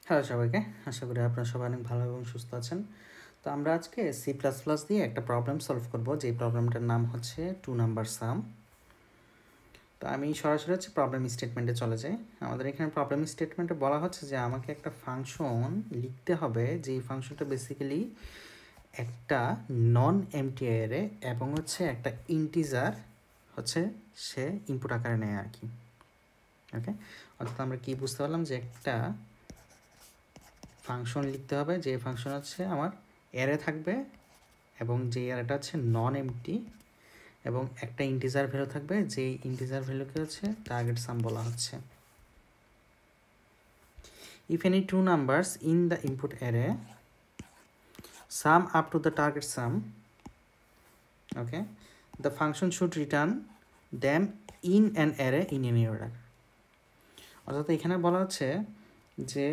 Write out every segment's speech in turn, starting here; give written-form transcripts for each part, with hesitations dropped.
Hello সবাইকে, আশা করি আপনারা সবাই অনেক ভালো এবং সুস্থ আছেন। তো আমরা আজকে C++ দিয়ে একটা প্রবলেম সলভ করব, যেই প্রবলেমটার নাম হচ্ছে 2 নাম্বার সাম। তো আমি সরাসরি প্রবলেম স্টেটমেন্টে চলে যাই। আমাদের এখানে প্রবলেম স্টেটমেন্টে বলা হচ্ছে যে আমাকে একটা ফাংশন লিখতে হবে, যেই ফাংশনটা বেসিক্যালি একটা নন এমটি অ্যারে এবং একটা ইন্টিজার সে ইনপুট আকারে নেয় আর কি। ওকে, অর্থাৎ আমরা কি বুঝতে পারলাম যে একটা ফাংশন লিখতে হবে, যে ফাংশন আমার অ্যারে থাকবে এবং যে অ্যারেটা নন এমটি, এবং একটা ইন্টিজার ভ্যালু থাকবে, যেই ইন্টিজার ভ্যালুকে টার্গেট সাম বলা হচ্ছে। If any two numbers in the input array sum up to the target sum, okay, the function should return them in an array in any order. অর্থাৎ এখানে বলা হচ্ছে যে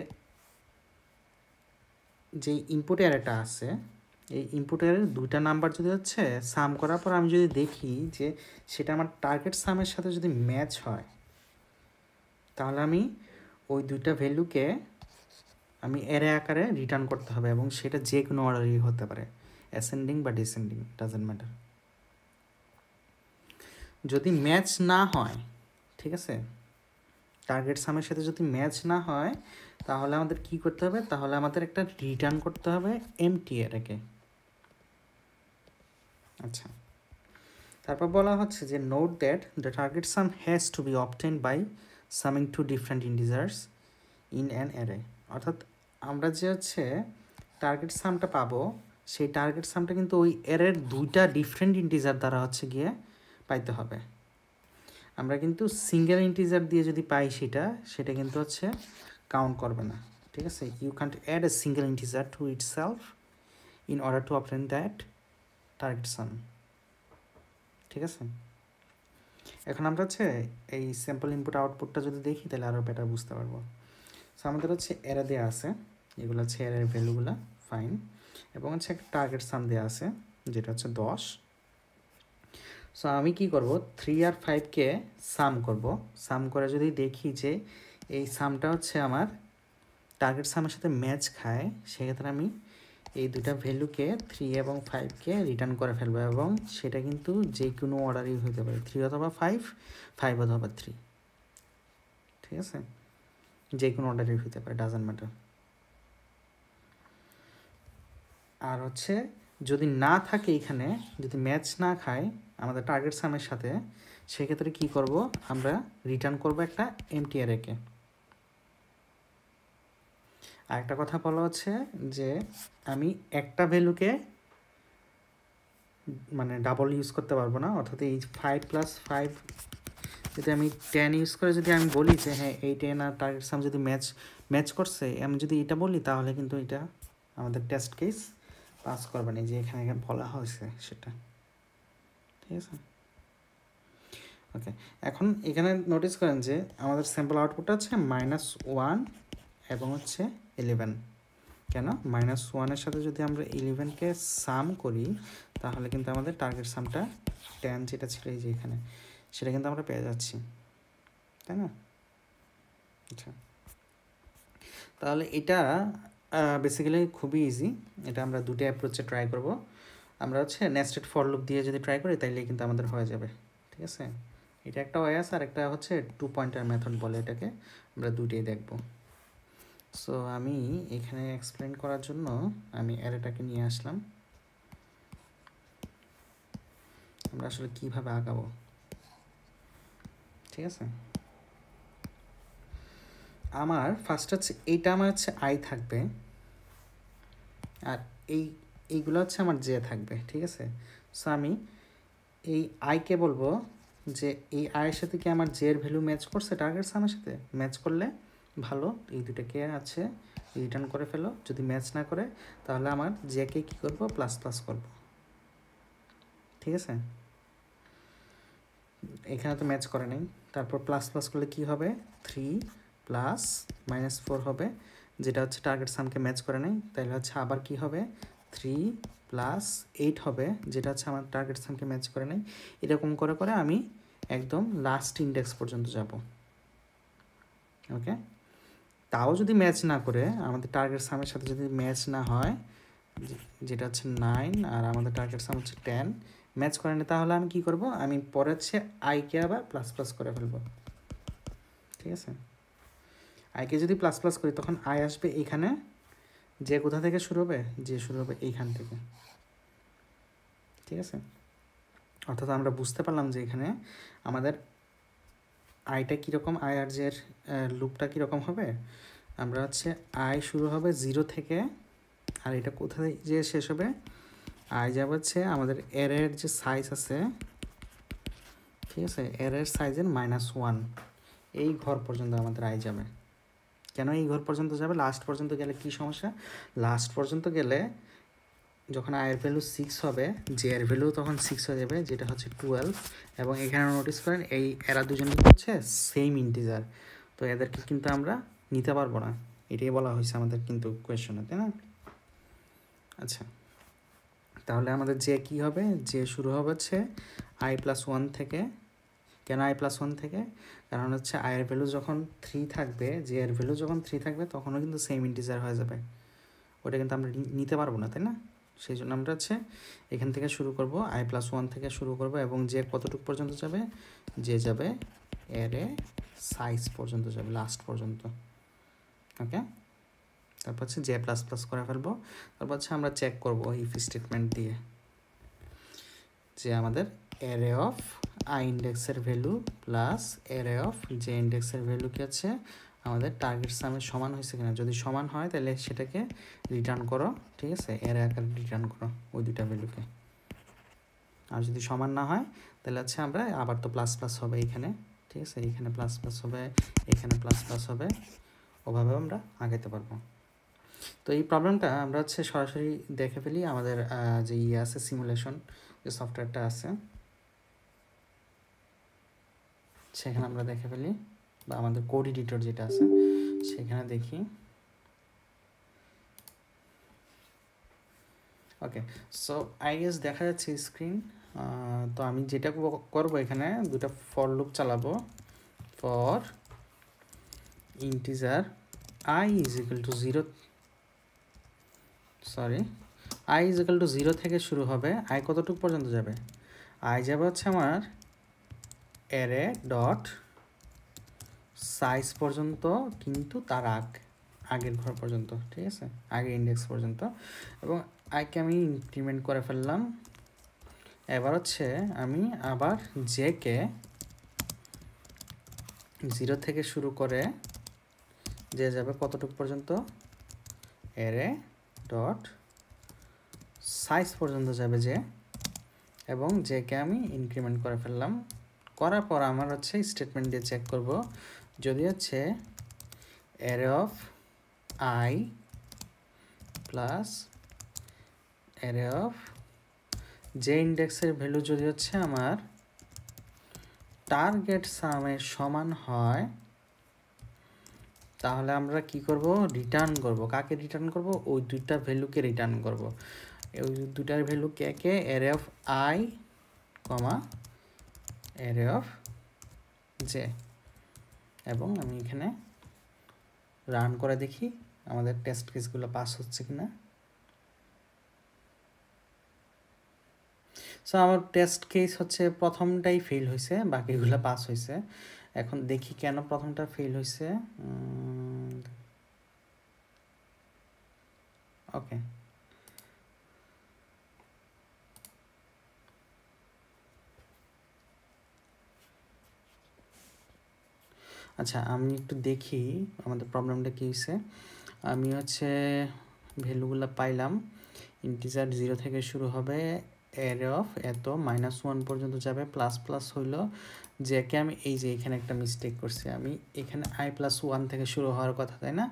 যে ইনপুট অ্যারেটা আছে, এই ইনপুট অ্যারের দুইটা নাম্বার যদি সাম করার পর আমি যদি দেখি যে সেটা আমার টার্গেট সামের সাথে যদি ম্যাচ হয়, তাহলে আমি ওই দুইটা ভ্যালুকে আমি অ্যারে আকারে রিটার্ন করতে হবে, এবং সেটা যে কোনো অর্ডারই হতে পারে, অ্যাসেন্ডিং বা ডিসেন্ডিং, ডাজেন্ট ম্যাটার। যদি ম্যাচ না হয়, ঠিক আছে, টার্গেট সামের সাথে যদি ম্যাচ না হয়, তাহলে আমাদের কি করতে হবে, তাহলে আমাদের একটা রিটার্ন করতে হবে এমটি অ্যারেকে। আচ্ছা, তারপর বলা হচ্ছে যে note that the target sum has to be obtained by summing two different integers in an array. অর্থাৎ আমরা যে টার্গেট সামটা পাবো, সেই টার্গেট সামটা কিন্তু ওই অ্যারের দুইটা ডিফারেন্ট ইন্টিজার দ্বারা গিয়ে পাইতে হবে। আমরা কিন্তু সিঙ্গেল ইন্টিজার দিয়ে যদি পাই সেটা কিন্তু কাউন্ট করবে না, ঠিক আছে। You can't add a single integer to itself in order to obtain that target sum, ঠিক আছে। এখন আমরা এই স্যাম্পল ইনপুট আউটপুটটা যদি দেখি, তাহলে আরও বেটার বুঝতে পারবো। সো আমাদের অ্যারে দেওয়া আছে, এগুলো অ্যারের ভ্যালুগুলো, ফাইন, এবং একটা টার্গেট সাম দেওয়া আছে যেটা 10। সো আমি কি করব, 3 আর 5কে সাম করব। সাম করে যদি দেখি যে এই সামটা আমার টার্গেট সামের সাথে ম্যাচ খায়, সেক্ষেত্রে আমি এই দুটা ভ্যালুকে 3 এবং 5কে রিটার্ন করে ফেলবো, এবং সেটা কিন্তু যে কোনো অর্ডারই হতে পারে, 3 অথবা 5, 5 অথবা 3, ঠিক আছে, যে কোনো অর্ডারই হতে পারে, ডাজেন্ট ম্যাটার। আর যদি না থাকে, এখানে যদি ম্যাচ না খায় আমাদের টার্গেট সামের সাথে, সেক্ষেত্রে কি করব, আমরা রিটার্ন করব একটা এমটি অ্যারেকে। আর একটা কথা বলা হচ্ছে যে আমি একটা ভ্যালুকে মানে ডাবল ইউজ করতে পারবো না, অর্থাৎ এই 5 + 5 যদি আমি 10 ইউজ করে যদি আমি বলি যে হ্যাঁ এই 10 আর টার্গেট সাম যদি ম্যাচ করছে, আমি যদি এটা বলি, তাহলে কিন্তু এটা আমাদের টেস্ট কেস পাস করবে না, যে এখানে বলা হয়েছে সেটা, ঠিক আছে। ওকে, এখন এখানে নোটিস করেন যে আমাদের স্যাম্পল আউটপুটটা -1 এবং 11। কেন, -1-এর সাথে যদি আমরা 11কে সাম করি, তাহলে কিন্তু আমাদের টার্গেট সামটা 10 যেটা ছিল এই যে এখানে, সেটা কিন্তু আমরা পেয়ে যাচ্ছি, তাই না? আচ্ছা, তাহলে এটা বেসিক্যালি খুবই ইজি। এটা আমরা দুটো অ্যাপ্রোচে ট্রাই করব। আমরা নেস্টেড ফর লুপ দিয়ে যদি ট্রাই করি, তাইলে কিন্তু আমাদের হয়ে যাবে, ঠিক আছে। এটা একটা ওয়ে আছে, আর একটা 2 পয়েন্টার মেথড বলে এটাকে, আমরা দুটোই দেখব। সো আমি এখানে এক্সপ্লেন করার জন্য আমি অ্যারেটাকে নিয়ে আসলাম। আমরা আসলে কীভাবে আঁকাবো, ঠিক আছে। আমার ফার্স্ট এইটা আমার আই থাকবে, আর এইগুলো আমার জে থাকবে, ঠিক আছে। সো আমি এই আইকে বলবো যে এই আয়ের সাথে কি আমার জের ভ্যালু ম্যাচ করছে টার্গেট সামের সাথে, ম্যাচ করলে ভালো, এই দুটোকে রিটার্ন করে ফেলো। যদি ম্যাচ না করে, তাহলে আমার জেকে কী করবো, ++ করব, ঠিক আছে। এখানে তো ম্যাচ করে নাই, তারপর ++ করলে কি হবে, 3 + -4 হবে, যেটা টার্গেট সামকে ম্যাচ করে নাই। তাহলে আবার কি হবে, 3 + 8 হবে, যেটা আমার টার্গেট সামকে ম্যাচ করে নাই। এরকম করে করে আমি একদম লাস্ট ইন্ডেক্স পর্যন্ত যাব, ওকে। তাও যদি ম্যাচ না করে, আমাদের টার্গেট সামের সাথে যদি ম্যাচ না হয়, যেটা হচ্ছে 9 আর আমাদের টার্গেট সাম হচ্ছে 10, ম্যাচ করে না, তাহলে আমি কী করব, আমি পরে হচ্ছে আইকে আবার প্লাস প্লাস করে ফেলবো। ঠিক আছে, আইকে যদি প্লাস প্লাস করি তখন আই আসবে এইখানে, যে কোথা থেকে শুরু হবে, যে শুরু হবে এইখান থেকে। ঠিক আছে, অর্থাৎ আমরা বুঝতে পারলাম যে এখানে আমাদের আইটা কীরকম, আই আর জের লুপটা কীরকম হবে। আমরা হচ্ছে আই শুরু হবে 0 থেকে, আর এটা কোথায় যে শেষ হবে, আই যাবে হচ্ছে আমাদের এর যে সাইজ আছে, ঠিক আছে, এর সাইজের -1 এই ঘর পর্যন্ত আমাদের আই যাবে। কেন এই ঘর পর্যন্ত যাবে? লাস্ট পর্যন্ত গেলে কি সমস্যা, লাস্ট পর্যন্ত গেলে যখন আয়ের ভ্যালু 6 হবে, জে এর ভ্যালু তখন 6 হয়ে যাবে, যেটা হচ্ছে 12। এবং এখানে নোটিস করেন এরা দুজনই হচ্ছে সেম ইন্টিজার, তো এদেরকে কিন্তু আমরা নিতে পারবো না, এটাই বলা হয়েছে আমাদের কিন্তু কোয়েশনে, তাই না? আচ্ছা, তাহলে আমাদের যে কি হবে, যে শুরু হবে হচ্ছে i+1 থেকে। কেন i+1 থেকে? কারণ হচ্ছে আয়ের ভ্যালু যখন 3 থাকবে, যে এর ভ্যালু যখন 3 থাকবে, তখনও কিন্তু সেম ইন্টিজার হয়ে যাবে, ওটা কিন্তু আমরা নিতে পারবো না, তাই না? সেই জন্য আমরা হচ্ছে এখান থেকে শুরু করব, i+1 থেকে শুরু করব, এবং যে কতটুকু পর্যন্ত যাবে, যে যাবে এরে সাইজ পর্যন্ত যাবে, লাস্ট পর্যন্ত। ওকে, তারপর হচ্ছে জে প্লাস প্লাস করে ফেলবো। তারপর হচ্ছে আমরা চেক করব ইফ স্টেটমেন্ট দিয়ে যে আমাদের অ্যারে অফ আই ইন্ডেক্সের value plus array of J ইন্ডেক্সের ভ্যালু কি আছে আমাদের টার্গেট সামের সমান হয়েছে কিনা। যদি সমান হয় তাহলে সেটাকে রিটার্ন করো, ঠিক আছে, অ্যারে আকারে রিটার্ন করো ওই দুইটা ভ্যালুকে। আর যদি সমান না হয় তাহলে হচ্ছে আমরা আবার তো প্লাস প্লাস হবে এইখানে, ঠিক আছে, এইখানে প্লাস প্লাস হবে, এখানে প্লাস প্লাস হবে, ওভাবে আমরা আগাইতে পারবো। তো এই প্রবলেমটা আমরা হচ্ছে সরাসরি দেখে ফেলি, আমাদের যে আছে সিমুলেশন যে সফটওয়্যারটা আছে সেখানে আমরা দেখে ফেলি, বা আমাদের কোড এডিটর যেটা আছে সেখানে দেখি। ওকে, সো আই গেস দেখা যাচ্ছে স্ক্রিন। তো আমি যেটা করব এখানে দুটো ফর লুপ চালাবো। For integer I is equal to 0, sorry, I is equal to 0 থেকে শুরু হবে, আই কতটুকু পর্যন্ত যাবে, আই যাবে হচ্ছে আমার অ্যারে ডট সাইজ পর্যন্ত, কিন্তু তার আগের ঘর পর্যন্ত, ঠিক আছে, আগের ইন্ডেক্স পর্যন্ত। এবং আইকে আমি ইনক্রিমেন্ট করে ফেললাম। এবার হচ্ছে আমি আবার জেকে 0 থেকে শুরু করে যে যাবে কতটুকু পর্যন্ত, অ্যারে ডট সাইজ পর্যন্ত যাবে যে, এবং জেকে আমি ইনক্রিমেন্ট করে ফেললাম। করার পর আমার হচ্ছে স্টেটমেন্ট দিয়ে চেক করব, যদি হচ্ছে array of I plus array of যে ইন্ডেক্সের ভ্যালু যদি হচ্ছে আমার টার্গেট সামের সমান হয়, তাহলে আমরা কি করব, রিটার্ন করব। কাকে রিটার্ন করব? ওই দুইটা ভ্যালুকে রিটার্ন করব। ওই দুইটার value K array of I comma array of J. এবং আমি এখানে রান করে দেখি আমাদের টেস্ট কেসগুলো পাস হচ্ছে কিনা। সো আমার টেস্ট কেস হচ্ছে প্রথমটাই ফেল হয়েছে, বাকিগুলো পাস হয়েছে। এখন দেখি কেন প্রথমটা ফেল হয়েছে। ওকে, আচ্ছা আমি একটু দেখি আমাদের প্রবলেমটা কী হয়েছে। আমি হচ্ছে ভ্যালুগুলো পাইলাম, ইন্টিজার 0 থেকে শুরু হবে, অ্যারে অফ এত -1 পর্যন্ত যাবে, প্লাস প্লাস হইলো যেকে আমি এই যে এখানে একটা মিস্টেক করছি, আমি এখানে i+1 থেকে শুরু হওয়ার কথা, তাই না?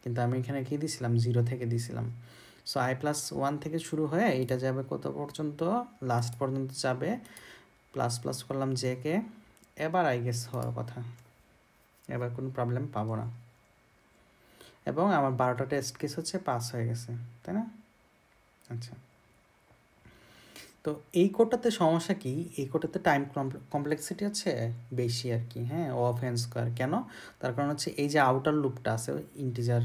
কিন্তু আমি এখানে কি দিছিলাম, 0 থেকে দিছিলাম। সো i+1 থেকে শুরু হয়ে এটা যাবে কত পর্যন্ত, লাস্ট পর্যন্ত যাবে, প্লাস প্লাস করলাম জেকে। এবার আই গেস হওয়ার কথা, এবার কোনো প্রবলেম পাবো না। এবং আমার 12টা টেস্ট কেস হচ্ছে পাস হয়ে গেছে, তাই না? আচ্ছা, তো তো এই কোডটাতে সমস্যা কি, এই কোডটাতে টাইম কমপ্লেক্সিটি আছে বেশি আর কি। হ্যাঁ, অফ এন স্কোয়ার কেন, তার কারণ হচ্ছে এই যে আউটার লুপটা আছে ইন্টিজার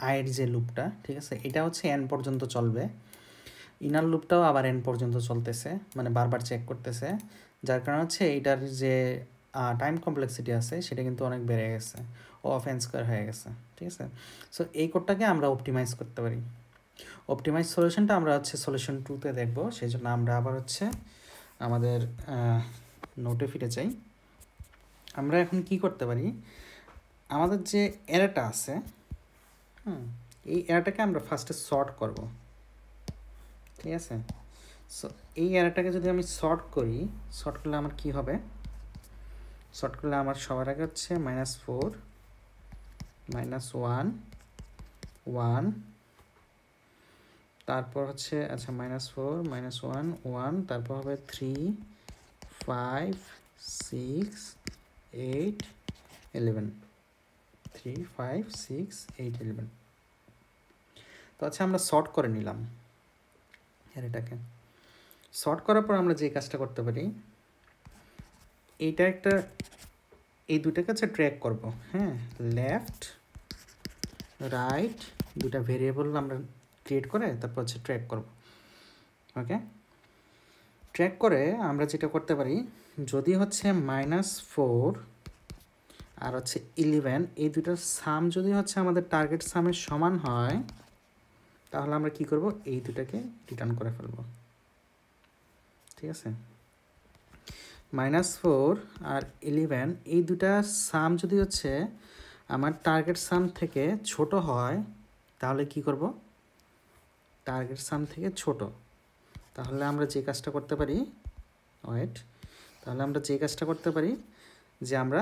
আয়ের যে লুপটা, ঠিক আছে, এটা হচ্ছে এন পর্যন্ত চলবে, ইনার লুপটাও আবার এন পর্যন্ত চলতেছে, মানে বারবার চেক করতেছে, যার কারণ হচ্ছে এইটার যে টাইম কমপ্লেক্সিটি আছে সেটা কিন্তু অনেক বেড়ে গেছে, অফ এন স্কোয়ার হয়ে গেছে, ঠিক আছে। সো এই কোডটাকে আমরা অপটিমাইজ করতে পারি। অপটিমাইজ সলিউশনটা আমরা হচ্ছে সলিউশন 2-তে দেখবো, সেই জন্য আমরা আবার হচ্ছে আমাদের নোটে ফিরে যাই। আমরা এখন কি করতে পারি, আমাদের যে অ্যারেটা আছে, এই অ্যারেটাকে আমরা ফার্স্টে সর্ট করব, ঠিক আছে। সো এই অ্যারেটাকে যদি আমি সর্ট করি, সর্ট করলে আমার কি হবে, সর্ট করলে আমার সবার আগে হচ্ছে -4 -1 1, তারপর হচ্ছে আচ্ছা -4 -1 1, তারপর হবে 3 5 6 8 11, 3 5 6 8 11। তো আচ্ছা আমরা সর্ট করে নিলাম এটাকে। সর্ট করার পর আমরা যে কাজটা করতে পারি, এইটা একটা, এই দুটাকে হচ্ছে ট্র্যাক করব। হ্যাঁ, লেফট রাইট দুটা ভেরিয়েবল আমরা ক্রিয়েট করে তারপর হচ্ছে ট্র্যাক করব। ওকে, ট্র্যাক করে আমরা যেটা করতে পারি, যদি হচ্ছে -4 আর হচ্ছে 11 এই দুটার সাম যদি হচ্ছে আমাদের টার্গেট সামের সমান হয়, তাহলে আমরা কি করব, এই দুটাকে রিটার্ন করে ফেলব, ঠিক আছে। -4 আর 11 এই দুটার সাম যদি হচ্ছে আমার টার্গেট সাম থেকে ছোট হয়, তাহলে কি করব, টার্গেট সাম থেকে ছোট, তাহলে আমরা যে কাজটা করতে পারি, তাহলে আমরা যে কাজটা করতে পারি যে আমরা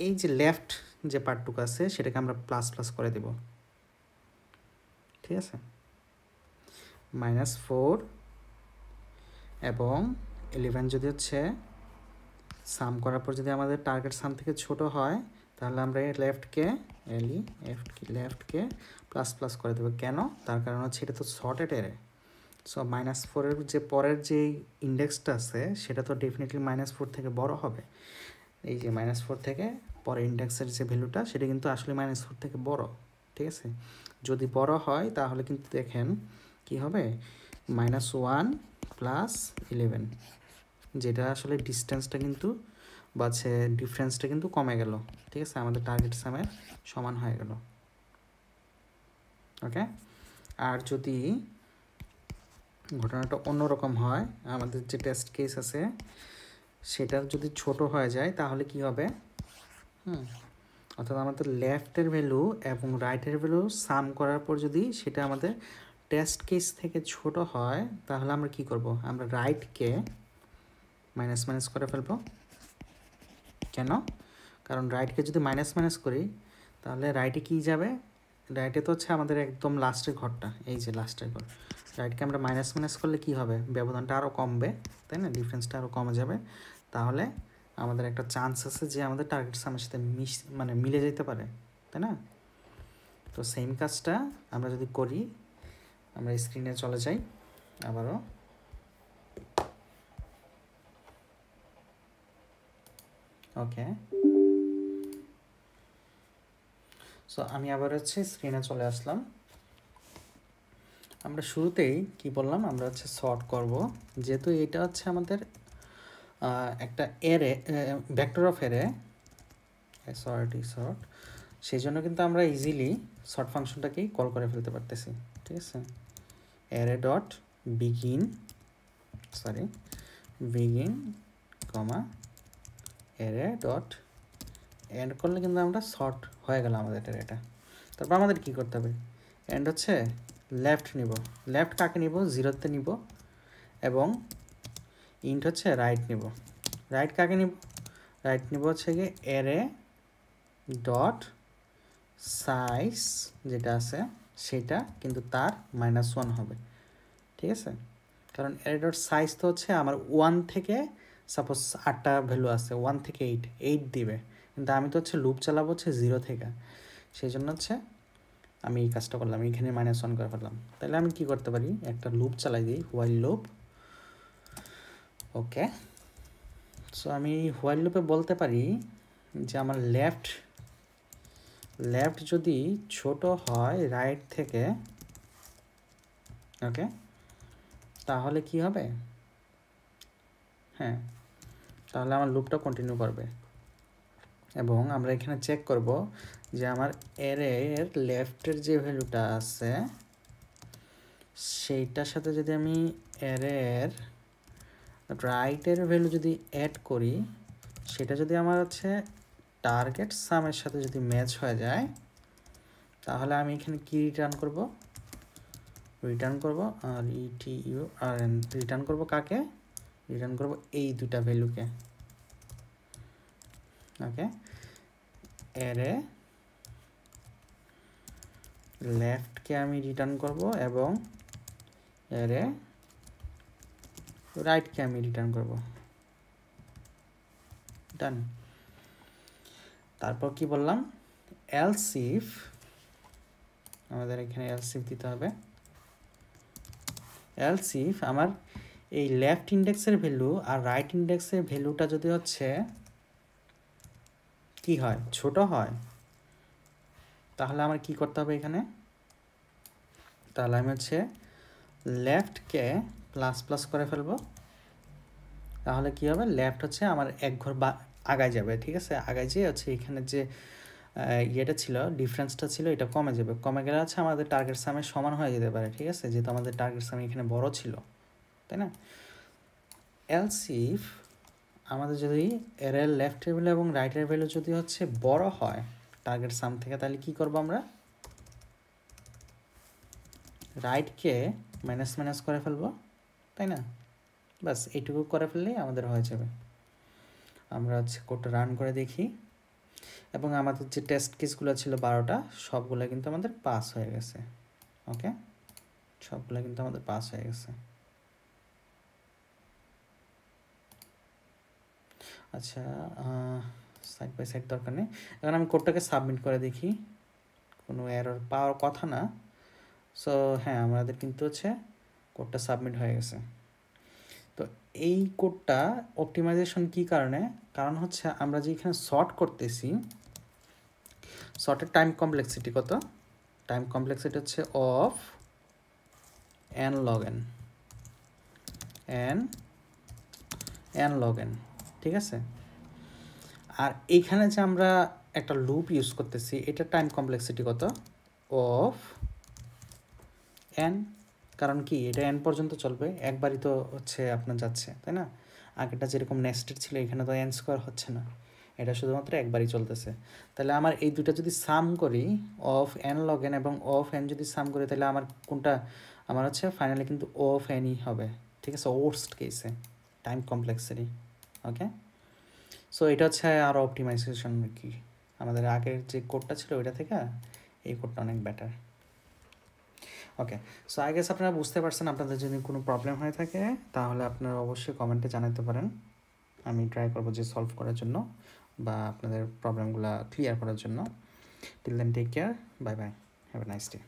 এই যে লেফট যে পার্টটুকু আছে সেটাকে আমরা প্লাস প্লাস করে দেব, ঠিক আছে। -4 এবং 11 যদি হচ্ছে সাম করার পর যদি আমাদের টার্গেট সাম থেকে ছোট হয়, তাহলে আমরা এই লেফটকে প্লাস প্লাস করে দেবো। কেন, তার কারণ হচ্ছে এটা তো শর্টেড অ্যারে। সো -4-এর যে পরের যে ইন্ডেক্সটা আছে সেটা তো ডেফিনেটলি -4 থেকে বড় হবে। এই যে -4 থেকে পরের ইন্ডেক্সের যে ভ্যালুটা সেটা কিন্তু আসলে -4 থেকে বড়, ঠিক আছে। যদি বড় হয় তাহলে কিন্তু দেখেন কি হবে, -1 + 11, যেটা আসলে ডিস্টেন্সটা কিন্তু বা ডিফারেন্সটা কিন্তু কমে গেল, ঠিক আছে, আমাদের টার্গেট সামের সমান হয়ে গেল। ওকে, আর যদি ঘটনাটা অন্যরকম হয়, আমাদের যে টেস্ট কেস আছে সেটা যদি ছোট হয়ে যায়, তাহলে কি হবে, অর্থাৎ আমাদের লেফটের ভ্যালু এবং রাইটের ভ্যালু সাম করার পর যদি সেটা আমাদের টেস্ট কেস থেকে ছোট হয়, তাহলে আমরা কি করব, আমরা রাইটকে মাইনাস করে ফেলব। কেন, কারণ রাইটকে যদি মাইনাস করি তাহলে রাইটে কি যাবে, রাইটে তো হচ্ছে আমাদের একদম লাস্টের ঘরটা, এই যে লাস্টের ঘর, রাইটকে আমরা মাইনাস করলে কি হবে, ব্যবধানটা আরও কমবে, তাই না, ডিফারেন্সটা আরও কমে যাবে, তাহলে আমাদের একটা চান্স আছে যে আমাদের টার্গেট সামের সাথে মিলে যেতে পারে, তাই না। তো সেম কাজটা আমরা যদি করি, আমরা স্ক্রিনে চলে যাই আবারও। ওকে, সো আমি আবার হচ্ছে স্ক্রিনে চলে আসলাম। আমরা শুরুতেই কি বললাম, আমরা হচ্ছে সর্ট করব, যেহেতু এটা হচ্ছে আমাদের একটা array, vector of array, sort, সেই জন্য কিন্তু আমরা ইজিলি সর্ট ফাংশনটাকেই কল করে ফেলতে পারতেছি, ঠিক আছে। Array dot begin comma array dot end করলে কিন্তু আমরা সর্ট হয়ে গেল আমাদের অ্যারেটা। তারপর আমাদের কি করতে হবে, এন্ড হচ্ছে লেফট নিব, লেফট কাকে নিব, 0-তে নিব, এবং ইন্ট হচ্ছে রাইট নিব, রাইট কাকে নিব, রাইট নিব হচ্ছে গিয়ে অ্যারে ডট সাইজ যেটা আছে সেটা কিন্তু তার -1 হবে, ঠিক আছে। কারণ অ্যারে ডট সাইজ তো হচ্ছে আমার 1 থেকে, সাপোজ 8টা ভ্যালু আছে, 1 থেকে 8 দিবে, কিন্তু আমি তো হচ্ছে লুপ চালাবো হচ্ছে 0 থেকে, সেই জন্য হচ্ছে আমি এই কাজটা করলাম, এইখানে -1 করে ফেললাম। তাহলে আমি কি করতে পারি, একটা লুপ চালাই দিই, হোয়াইল লুপ, ওকে, সো আমি হোয়াইল লুপে বলতে পারি যে আমার লেফট যদি ছোট হয় রাইট থেকে, ওকে, তাহলে কি হবে, হ্যাঁ, তাহলে আমার লুপটা কন্টিনিউ করবে। এবং আমরা এখানে চেক করব যে আমার অ্যারের লেফটের যে ভ্যালুটা আছে সেইটার সাথে যদি আমি অ্যারের রাইটের ভ্যালু যদি অ্যাড করি, সেটা যদি আমার হচ্ছে টার্গেট সামের সাথে যদি ম্যাচ হয়ে যায়, তাহলে আমি এখানে কি রিটার্ন করব, আর ETURN রিটার্ন করব কাকে, রিটার্ন করব এই দুটা ভ্যালুকে। ওকে, অ্যারে লেফটকে আমি রিটার্ন করব এবং অ্যারে রাইটকে আমি রিটার্ন করব। ডান। তারপর কি বললাম, এলস ইফ, আমাদের এখানে এলস ইফ দিতে হবে। এলস ইফ আমার এই লেফট ইন্ডেক্সের ভ্যালু আর রাইট ইন্ডেক্সের ভ্যালুটা যদি হচ্ছে কি হয়, ছোট হয়, তাহলে আমার কি করতে হবে এখানে, তাহলে আমি হচ্ছে লেফটকে প্লাস প্লাস করে ফেলবো। তাহলে কি হবে, লেফট হচ্ছে আমার এক ঘর আগায় যাবে, ঠিক আছে, আগায় যেয়ে হচ্ছে এখানে যে ইয়েটা ছিল, ডিফারেন্সটা ছিল, এটা কমে যাবে। কমে গেলে হচ্ছে আমাদের টার্গেট সামের সমান হয়ে যেতে পারে, ঠিক আছে, যেহেতু আমাদের টার্গেট সাম এখানে বড় ছিল, তাই না। এলস ইফ আমাদের যদি এর লেফটের ভ্যালু এবং রাইটের ভ্যালু যদি হচ্ছে বড় হয় টার্গেট সাম থেকে, তাহলে কি করব, আমরা রাইটকে মাইনাস মাইনাস করে ফেলবো, তাই না। বাস এইটুকু করে ফেললেই আমাদের হয়ে যাবে। আমরা হচ্ছে কোডটা রান করে দেখি, এবং আমাদের যে টেস্ট কেসগুলো ছিল 12টা, সবগুলো কিন্তু আমাদের পাস হয়ে গেছে। ওকে, সবগুলো কিন্তু আমাদের পাস হয়ে গেছে। আচ্ছা, সাইড বাই সাইড দরকার নেই, এখন আমি কোডটাকে সাবমিট করে দেখি, কোনো এরর পাওয়ার কথা না। সো হ্যাঁ, আমাদের কিন্তু হচ্ছে কোডটা সাবমিট হয়ে গেছে। তো এই কোডটা অপটিমাইজেশন কী কারণে, কারণ হচ্ছে আমরা যে এখানে শর্ট করতেছি, শর্টের টাইম কমপ্লেক্সিটি কত, টাইম কমপ্লেক্সিটি হচ্ছে of n log n log n, ঠিক আছে। আর এইখানে যে আমরা একটা লুপ ইউজ করতেছি, এটা টাইম কমপ্লেক্সিটি কত, অফ n, কারণ কি এটা n পর্যন্ত চলবে, একবারই তো হচ্ছে আপনার যাচ্ছে, তাই না। আগেটা যেরকম নেক্সটেড ছিল, এখানে তো n স্কোয়ার হচ্ছে না, এটা শুধুমাত্র একবারই চলতেছে। তাহলে আমার এই দুটা যদি সাম করি, অফ n log n এবং অফ n যদি সাম করি, তাহলে আমার কোনটা, আমার হচ্ছে ফাইনালি কিন্তু অফ nই হবে, ঠিক আছে, ওর্স্ট কেসে টাইম কমপ্লেক্সিটি। ওকে, সো এটা হচ্ছে আরও অপটিমাইজেশন কি, আমাদের আগের যে কোডটা ছিল ওইটা থেকে এই কোডটা অনেক better. Okay, so I guess আপনারা বুঝতে পারছেন। আপনাদের যদি কোনো প্রবলেম হয়ে থাকে তাহলে আপনারা অবশ্যই কমেন্টে জানাতে পারেন, আমি ট্রাই করবো যে সলভ করার জন্য বা আপনাদের প্রবলেমগুলো ক্লিয়ার করার জন্য। Till then take care, bye bye, have a nice day.